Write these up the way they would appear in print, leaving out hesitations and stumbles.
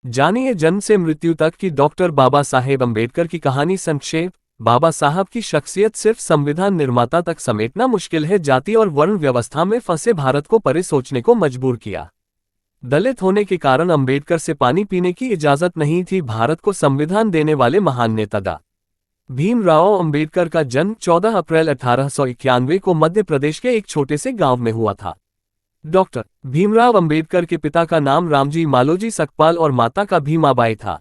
जानिए जन्म से मृत्यु तक की डॉक्टर बाबा साहेब अम्बेडकर की कहानी संक्षेप। बाबा साहब की शख्सियत सिर्फ संविधान निर्माता तक समेटना मुश्किल है। जाति और वर्ण व्यवस्था में फंसे भारत को परे सोचने को मजबूर किया। दलित होने के कारण अम्बेडकर से पानी पीने की इजाजत नहीं थी। भारत को संविधान देने वाले महान नेता डॉ. भीमराव अम्बेडकर का जन्म 14 अप्रैल 1891 को मध्य प्रदेश के एक छोटे से गांव में हुआ था। डॉक्टर भीमराव अंबेडकर के पिता का नाम रामजी मालोजी सकपाल और माता का भीमाबाई था।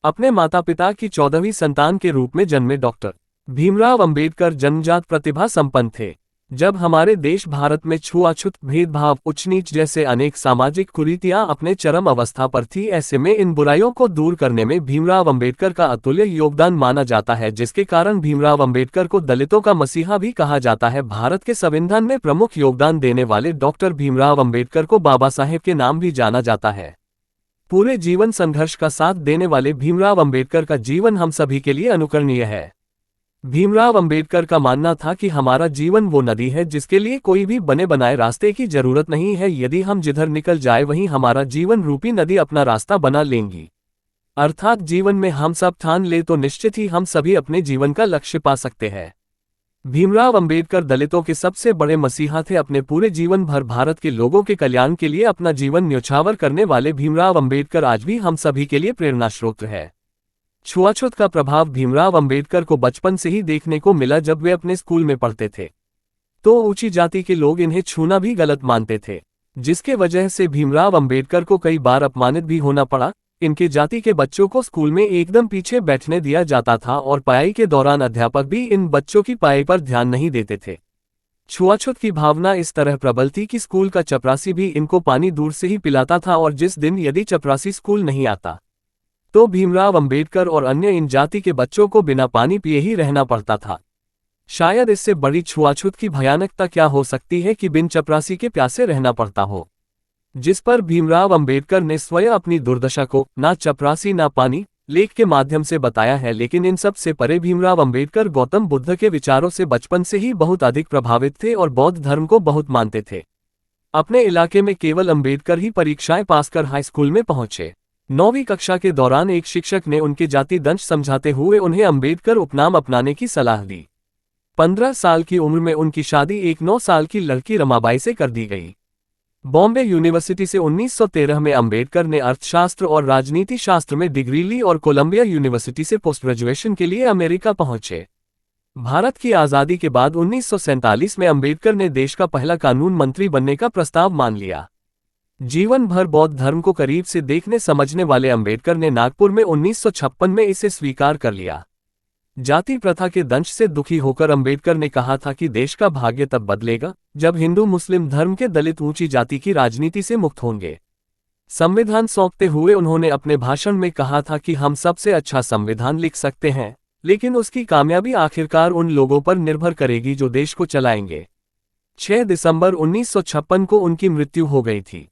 अपने माता पिता की 14वीं संतान के रूप में जन्मे डॉक्टर भीमराव अंबेडकर जन्मजात प्रतिभा संपन्न थे। जब हमारे देश भारत में छुआछूत, भेदभाव, उच्च नीच जैसे अनेक सामाजिक कुरीतियां अपने चरम अवस्था पर थी, ऐसे में इन बुराइयों को दूर करने में भीमराव अंबेडकर का अतुल्य योगदान माना जाता है, जिसके कारण भीमराव अंबेडकर को दलितों का मसीहा भी कहा जाता है। भारत के संविधान में प्रमुख योगदान देने वाले डॉक्टर भीमराव अंबेडकर को बाबा साहेब के नाम भी जाना जाता है। पूरे जीवन संघर्ष का साथ देने वाले भीमराव अंबेडकर का जीवन हम सभी के लिए अनुकरणीय है। भीमराव अंबेडकर का मानना था कि हमारा जीवन वो नदी है जिसके लिए कोई भी बने बनाए रास्ते की जरूरत नहीं है। यदि हम जिधर निकल जाए वहीं हमारा जीवन रूपी नदी अपना रास्ता बना लेंगी। अर्थात जीवन में हम सब ठान ले तो निश्चित ही हम सभी अपने जीवन का लक्ष्य पा सकते हैं। भीमराव अंबेडकर दलितों के सबसे बड़े मसीहा थे। अपने पूरे जीवन भर भारत के लोगों के कल्याण के लिए अपना जीवन न्यौछावर करने वाले भीमराव अंबेडकर आज भी हम सभी के लिए प्रेरणास्रोत है। छुआछूत का प्रभाव भीमराव अंबेडकर को बचपन से ही देखने को मिला। जब वे अपने स्कूल में पढ़ते थे तो ऊंची जाति के लोग इन्हें छूना भी गलत मानते थे, जिसके वजह से भीमराव अंबेडकर को कई बार अपमानित भी होना पड़ा। इनके जाति के बच्चों को स्कूल में एकदम पीछे बैठने दिया जाता था और पढ़ाई के दौरान अध्यापक भी इन बच्चों की पढ़ाई पर ध्यान नहीं देते थे। छुआछूत की भावना इस तरह प्रबल थी कि स्कूल का चपरासी भी इनको पानी दूर से ही पिलाता था, और जिस दिन यदि चपरासी स्कूल नहीं आता तो भीमराव अंबेडकर और अन्य इन जाति के बच्चों को बिना पानी पिए ही रहना पड़ता था। शायद इससे बड़ी छुआछूत की भयानकता क्या हो सकती है कि बिन चपरासी के प्यासे रहना पड़ता हो, जिस पर भीमराव अंबेडकर ने स्वयं अपनी दुर्दशा को ना चपरासी ना पानी लेख के माध्यम से बताया है। लेकिन इन सब से परे भीमराव अंबेडकर गौतम बुद्ध के विचारों से बचपन से ही बहुत अधिक प्रभावित थे और बौद्ध धर्म को बहुत मानते थे। अपने इलाके में केवल अंबेडकर ही परीक्षाएं पास कर हाई स्कूल में पहुंचे। 9वीं कक्षा के दौरान एक शिक्षक ने उनके जाति दंश समझाते हुए उन्हें अंबेडकर उपनाम अपनाने की सलाह दी। 15 साल की उम्र में उनकी शादी एक 9 साल की लड़की रमाबाई से कर दी गई। बॉम्बे यूनिवर्सिटी से 1913 में अंबेडकर ने अर्थशास्त्र और राजनीति शास्त्र में डिग्री ली और कोलंबिया यूनिवर्सिटी से पोस्ट ग्रेजुएशन के लिए अमेरिका पहुंचे। भारत की आज़ादी के बाद 1947 में अंबेडकर ने देश का पहला कानून मंत्री बनने का प्रस्ताव मान लिया। जीवन भर बौद्ध धर्म को करीब से देखने समझने वाले अंबेडकर ने नागपुर में 1956 में इसे स्वीकार कर लिया। जाति प्रथा के दंश से दुखी होकर अंबेडकर ने कहा था कि देश का भाग्य तब बदलेगा जब हिंदू मुस्लिम धर्म के दलित ऊंची जाति की राजनीति से मुक्त होंगे। संविधान सौंपते हुए उन्होंने अपने भाषण में कहा था कि हम सबसे अच्छा संविधान लिख सकते हैं, लेकिन उसकी कामयाबी आखिरकार उन लोगों पर निर्भर करेगी जो देश को चलाएंगे। 6 दिसंबर 1956 को उनकी मृत्यु हो गई थी।